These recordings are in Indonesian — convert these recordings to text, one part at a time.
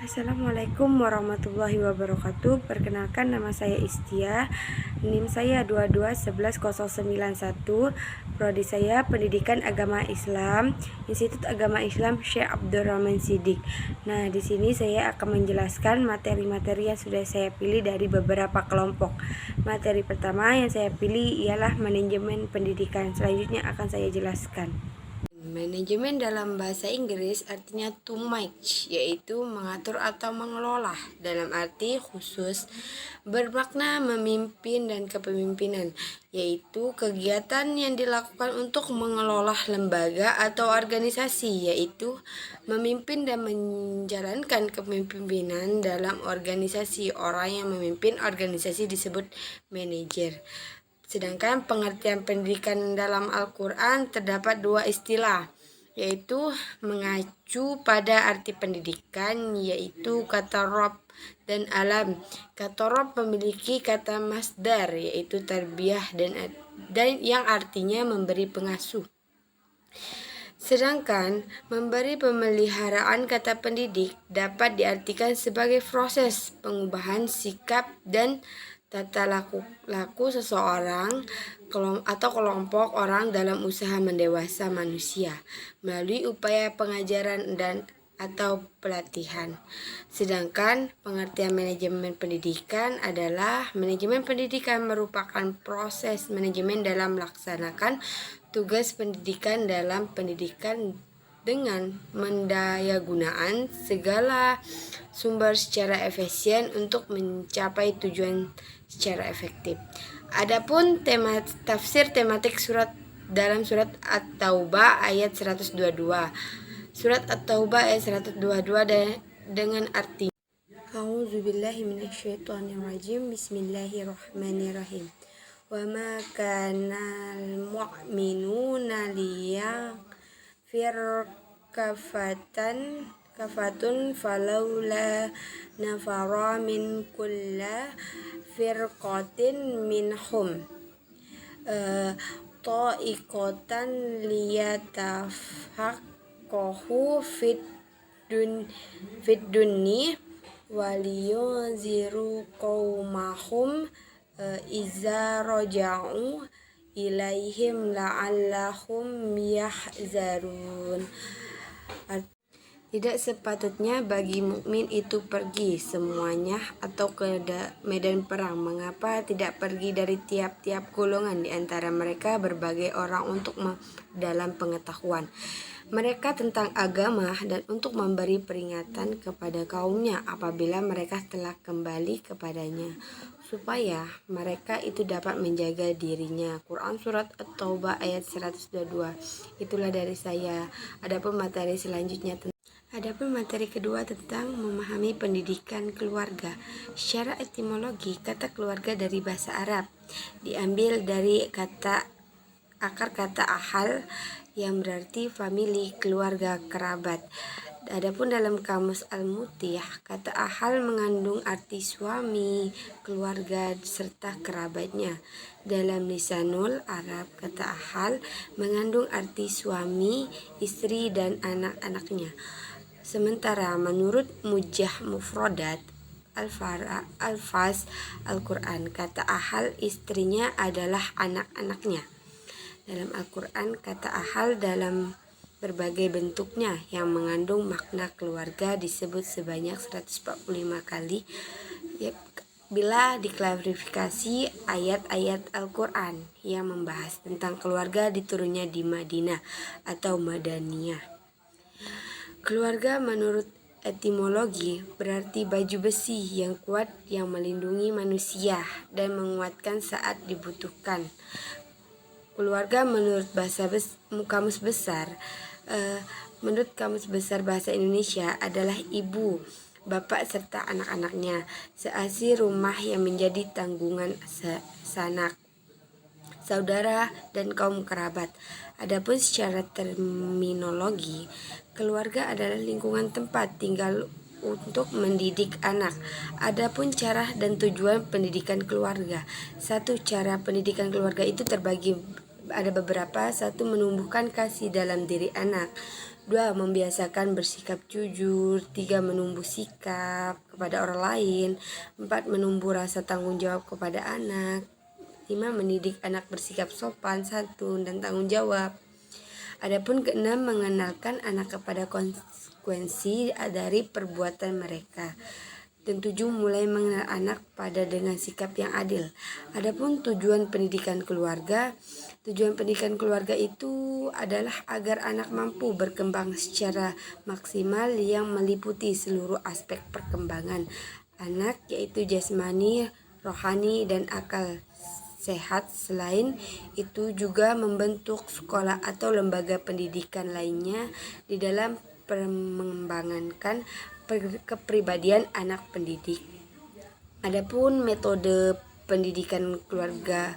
Assalamualaikum warahmatullahi wabarakatuh. Perkenalkan, nama saya Istia. NIM saya 2211091. Prodi saya Pendidikan Agama Islam, Institut Agama Islam Syekh Abdurrahman Siddiq. Nah, di sini saya akan menjelaskan materi-materi yang sudah saya pilih dari beberapa kelompok. Materi pertama yang saya pilih ialah manajemen pendidikan. Selanjutnya akan saya jelaskan. Manajemen dalam bahasa Inggris artinya to manage, yaitu mengatur atau mengelola. Dalam arti khusus bermakna memimpin dan kepemimpinan, yaitu kegiatan yang dilakukan untuk mengelola lembaga atau organisasi, yaitu memimpin dan menjalankan kepemimpinan dalam organisasi. Orang yang memimpin organisasi disebut manajer. Sedangkan pengertian pendidikan dalam Al-Quran terdapat dua istilah, yaitu mengacu pada arti pendidikan, yaitu kata rob dan alam. Kata rob memiliki kata masdar, yaitu tarbiyah dan yang artinya memberi pengasuh. Sedangkan memberi pemeliharaan kata pendidik dapat diartikan sebagai proses pengubahan sikap dan tata laku seseorang atau kelompok orang dalam usaha mendewasa manusia melalui upaya pengajaran dan atau pelatihan. Sedangkan pengertian manajemen pendidikan adalah manajemen pendidikan merupakan proses manajemen dalam melaksanakan tugas pendidikan dalam pendidikan dengan mendayagunaan segala sumber secara efisien untuk mencapai tujuan secara efektif. Adapun tafsir tematik surat dalam surat At-Taubah ayat 122. Surat At-Taubah ayat 122 dengan arti A'udzubillahi minasyaitonirrajim. Bismillahirrahmanirrahim. Wa ma kanal mu'minuna kafatun falaula nafara min kulla firqatin minhum ta'iqatan liyatafaqahu fid dunni waliyunziru qaumahum iza raja'u ilaihim la'allahum yahzarun. Tidak sepatutnya bagi mukmin itu pergi semuanya atau ke medan perang. Mengapa tidak pergi dari tiap-tiap golongan di antara mereka berbagai orang untuk dalam pengetahuan mereka tentang agama dan untuk memberi peringatan kepada kaumnya apabila mereka telah kembali kepadanya, supaya mereka itu dapat menjaga dirinya. Quran Surat At-Taubah ayat 122. Itulah dari saya. Adapun materi kedua tentang memahami pendidikan keluarga. Secara etimologi, kata keluarga dari bahasa Arab diambil dari akar kata ahal yang berarti famili, keluarga, kerabat. Adapun dalam kamus Al-Mutiyah, kata ahal mengandung arti suami, keluarga, serta kerabatnya. Dalam Lisanul Arab, kata ahal mengandung arti suami, istri, dan anak-anaknya. Sementara menurut Mujah Mufrodat Al-Faz Al-Quran, kata ahal istrinya adalah anak-anaknya. Dalam Al-Quran, kata ahal dalam berbagai bentuknya yang mengandung makna keluarga disebut sebanyak 145 kali bila diklarifikasi ayat-ayat Al-Quran yang membahas tentang keluarga diturunnya di Madinah atau Madaniyah. Keluarga menurut etimologi berarti baju besi yang kuat yang melindungi manusia dan menguatkan saat dibutuhkan. Keluarga menurut Kamus Besar Bahasa Indonesia adalah ibu, bapak serta anak-anaknya, seasi rumah yang menjadi tanggungan sanak, saudara, dan kaum kerabat. Adapun secara terminologi, keluarga adalah lingkungan tempat tinggal untuk mendidik anak. Adapun cara dan tujuan pendidikan keluarga. Satu, cara pendidikan keluarga itu terbagi ada beberapa. Satu, menumbuhkan kasih dalam diri anak. 2. Membiasakan bersikap jujur. 3. Menumbuh sikap kepada orang lain. 4. Menumbuh rasa tanggung jawab kepada anak. 5. Mendidik anak bersikap sopan, santun, dan tanggung jawab. Adapun keenam, mengenalkan anak kepada konsekuensi dari perbuatan mereka. Dan 7. Mulai mengenal anak pada dengan sikap yang adil. Adapun tujuan pendidikan keluarga itu adalah agar anak mampu berkembang secara maksimal yang meliputi seluruh aspek perkembangan anak, yaitu jasmani, rohani, dan akal sehat. Selain itu juga membentuk sekolah atau lembaga pendidikan lainnya di dalam mengembangkan kepribadian anak pendidik. Adapun metode pendidikan keluarga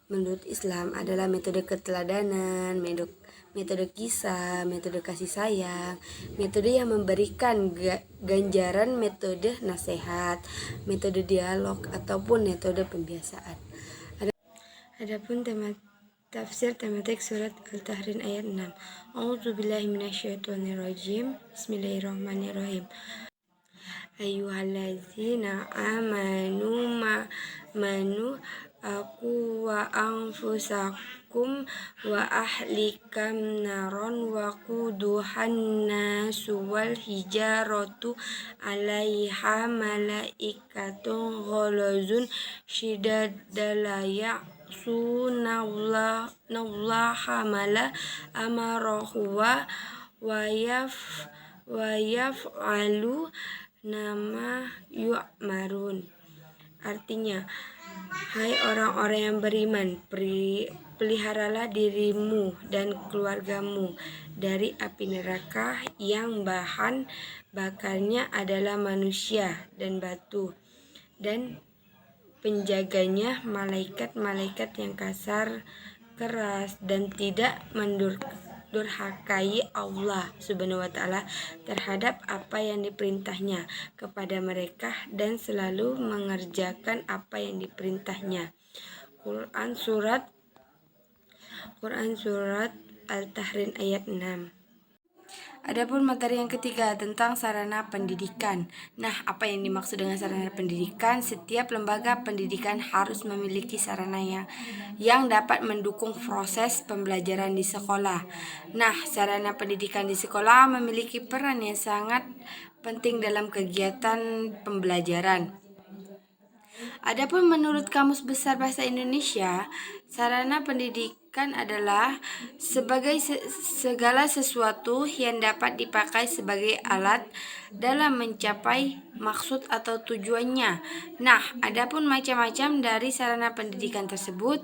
menurut Islam adalah metode keteladanan, metode kisah, metode kasih sayang, metode yang memberikan ganjaran, metode nasihat, metode dialog, ataupun metode pembiasaan. Adapun tafsir tematik surat Al-Tahrim ayat 6. A'udzubillahi minasyaitonirrajim. Bismillahirrahmanirrahim. Ayyuhallazina amanu aku wa anfusakum wa ahlikam naron wa quduhan nasu wal hijaratu alaiha malaikatun ghalazun shidadalaya sunallaha mala amarahu wa yaf'alu nama yu'marun. Artinya, hai orang-orang yang beriman, peliharalah dirimu dan keluargamu dari api neraka yang bahan bakarnya adalah manusia dan batu, dan penjaganya malaikat-malaikat yang kasar, keras, dan tidak mendurhakai Allah Subhanahu wa Ta'ala terhadap apa yang diperintahnya kepada mereka dan selalu mengerjakan apa yang diperintahnya. Quran surat Al-Tahrim ayat 6. Adapun materi yang ketiga tentang sarana pendidikan. Nah, apa yang dimaksud dengan sarana pendidikan? Setiap lembaga pendidikan harus memiliki sarana yang dapat mendukung proses pembelajaran di sekolah. Nah, sarana pendidikan di sekolah memiliki peran yang sangat penting dalam kegiatan pembelajaran. Adapun menurut Kamus Besar Bahasa Indonesia, sarana pendidikan adalah sebagai segala sesuatu yang dapat dipakai sebagai alat dalam mencapai maksud atau tujuannya. Nah, adapun macam-macam dari sarana pendidikan tersebut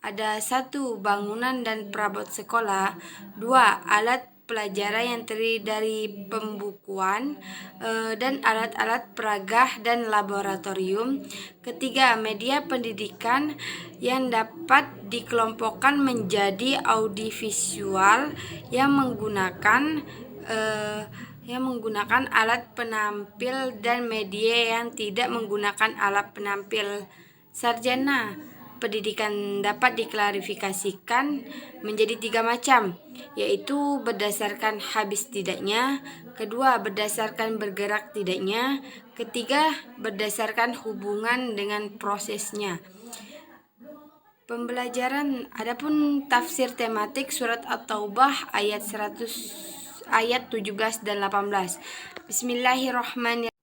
ada: 1. Bangunan dan perabot sekolah. 2. Alat pelajaran yang terdiri dari pembukuan dan alat-alat peragah dan laboratorium. 3. Media pendidikan yang dapat dikelompokkan menjadi audiovisual yang menggunakan alat penampil dan media yang tidak menggunakan alat penampil. Sarjana pendidikan dapat diklarifikasikan menjadi 3 macam, yaitu berdasarkan habis tidaknya, 2. berdasarkan bergerak tidaknya, 3. berdasarkan hubungan dengan prosesnya. Pembelajaran. Adapun tafsir tematik surat At-Taubah ayat 17 dan 18. Bismillahirrahmanirrahim.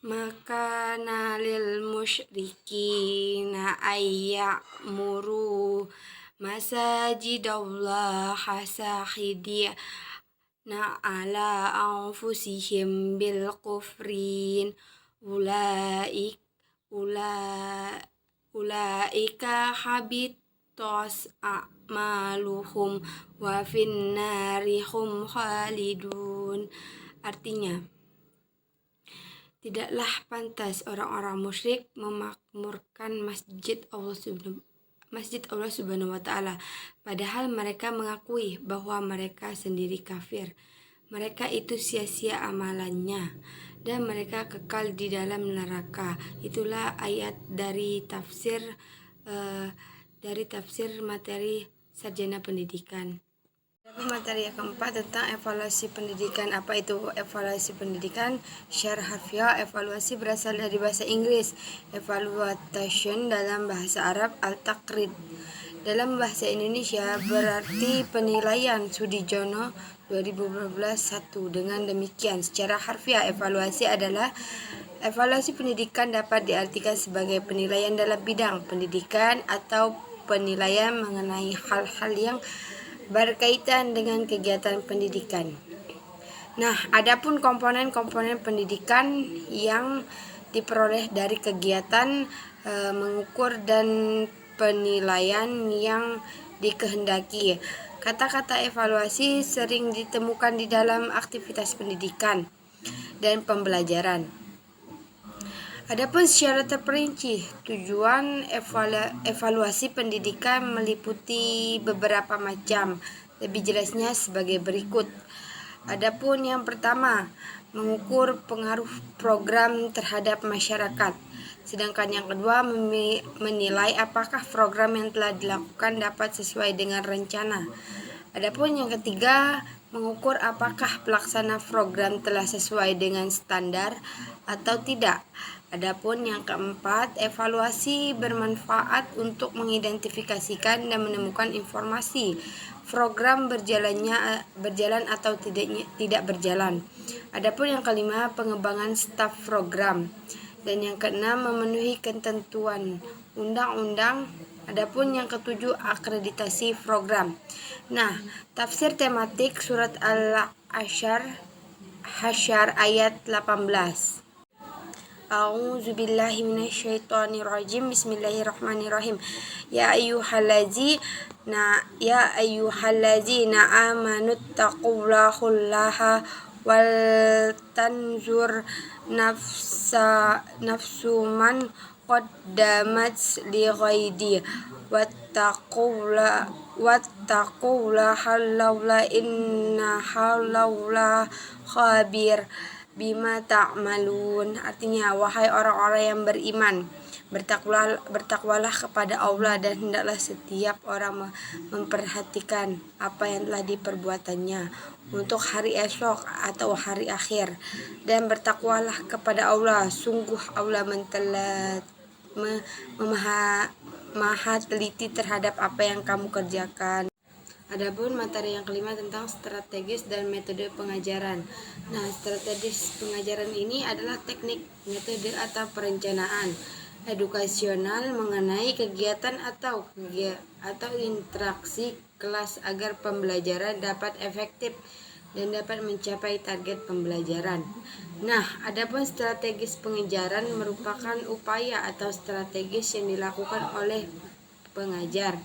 Maka nalil musyrikina ayya'muru masajidallah sahidina ala anfusihim bil kufrin ulaika habitos a'maluhum wa finnarihum khalidun. Artinya, tidaklah pantas orang-orang musyrik memakmurkan masjid Allah Subhanahu wa Ta'ala, padahal mereka mengakui bahwa mereka sendiri kafir. Mereka itu sia-sia amalannya dan mereka kekal di dalam neraka. Itulah ayat dari tafsir materi sarjana pendidikan. Materi yang keempat tentang evaluasi pendidikan. Apa itu evaluasi pendidikan? Secara harfiah, evaluasi berasal dari bahasa Inggris, evaluation dalam bahasa Arab, al-taqrid. Dalam bahasa Indonesia berarti penilaian. Sudijono 2012 1. Dengan demikian, secara harfiah, evaluasi adalah evaluasi pendidikan dapat diartikan sebagai penilaian dalam bidang pendidikan atau penilaian mengenai hal-hal yang berkaitan dengan kegiatan pendidikan. Nah, adapun komponen-komponen pendidikan yang diperoleh dari kegiatan mengukur dan penilaian yang dikehendaki. Kata-kata evaluasi sering ditemukan di dalam aktivitas pendidikan dan pembelajaran. Adapun secara terperinci, tujuan evaluasi pendidikan meliputi beberapa macam. Lebih jelasnya sebagai berikut. Adapun yang pertama, mengukur pengaruh program terhadap masyarakat. Sedangkan yang kedua, menilai apakah program yang telah dilakukan dapat sesuai dengan rencana. Adapun yang ketiga, mengukur apakah pelaksana program telah sesuai dengan standar atau tidak. Adapun yang keempat, evaluasi bermanfaat untuk mengidentifikasikan dan menemukan informasi program berjalan atau tidak berjalan. Adapun yang kelima, pengembangan staf program. Dan yang keenam, memenuhi ketentuan undang-undang. Adapun yang ketujuh, akreditasi program. Nah, tafsir tematik surat Al-Hasyr ayat 18. A'udzubillahi minasyaitonirrajim. Bismillahirrahmanirrahim. Ya ayyuhallazina amanu taqullaha wal tanzur nafsuman qaddamat lighadi wattaqullaha laula innallaha khabir bima ta'malun. Artinya, wahai orang-orang yang beriman, bertakwalah kepada Allah dan hendaklah setiap orang memperhatikan apa yang telah diperbuatannya untuk hari esok atau hari akhir, dan bertakwalah kepada Allah, sungguh Allah maha teliti terhadap apa yang kamu kerjakan. Adapun materi yang kelima tentang strategis dan metode pengajaran. Nah, strategis pengajaran ini adalah teknik, metode atau perencanaan edukasional mengenai kegiatan atau interaksi kelas agar pembelajaran dapat efektif dan dapat mencapai target pembelajaran. Nah, adapun strategis pengajaran merupakan upaya atau strategis yang dilakukan oleh pengajar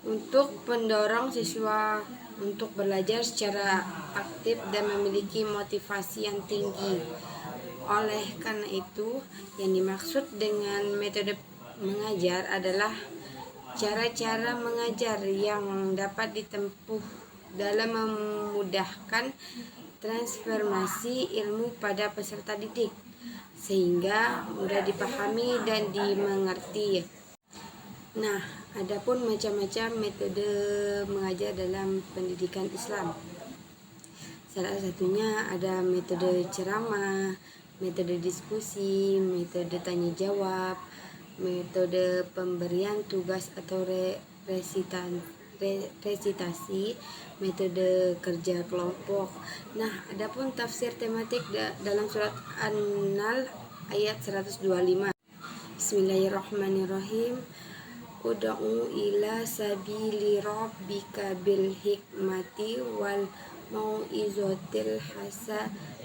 untuk mendorong siswa untuk belajar secara aktif dan memiliki motivasi yang tinggi. Oleh karena itu, yang dimaksud dengan metode mengajar adalah cara-cara mengajar yang dapat ditempuh dalam memudahkan transformasi ilmu pada peserta didik sehingga mudah dipahami dan dimengerti. Nah, adapun macam-macam metode mengajar dalam pendidikan Islam. Salah satunya ada metode ceramah, metode diskusi, metode tanya jawab, metode pemberian tugas atau resitasi, metode kerja kelompok. Nah, adapun tafsir tematik dalam surat An-Nahl ayat 125. Bismillahirrahmanirrahim. Ud'u ila sabili rabbika bil hikmati wal mau'izatil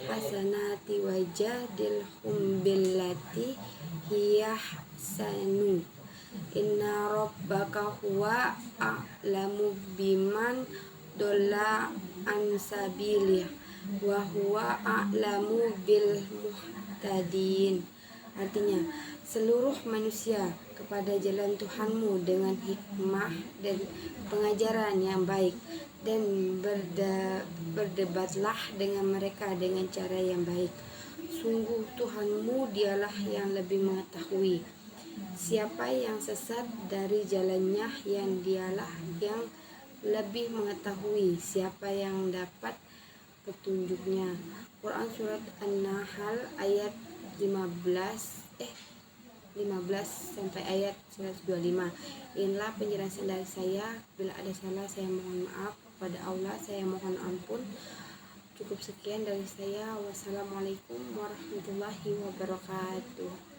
hasanati wajadilhum billati hiya ahsanu inna rabbaka huwa a'lamu biman dhalla an sabilih wa huwa a'lamu bil muhtadin. Artinya, seluruh manusia kepada jalan Tuhanmu dengan hikmah dan pengajaran yang baik, dan berdebatlah dengan mereka dengan cara yang baik. Sungguh Tuhanmu dialah yang lebih mengetahui siapa yang sesat dari jalannya, yang dialah yang lebih mengetahui siapa yang dapat petunjuknya. Quran surat An-Nahl ayat 15 sampai ayat 125. Inilah penjelasan dari saya. Bila ada salah saya mohon maaf. Kepada Allah saya mohon ampun. Cukup sekian dari saya. Wassalamualaikum warahmatullahi wabarakatuh.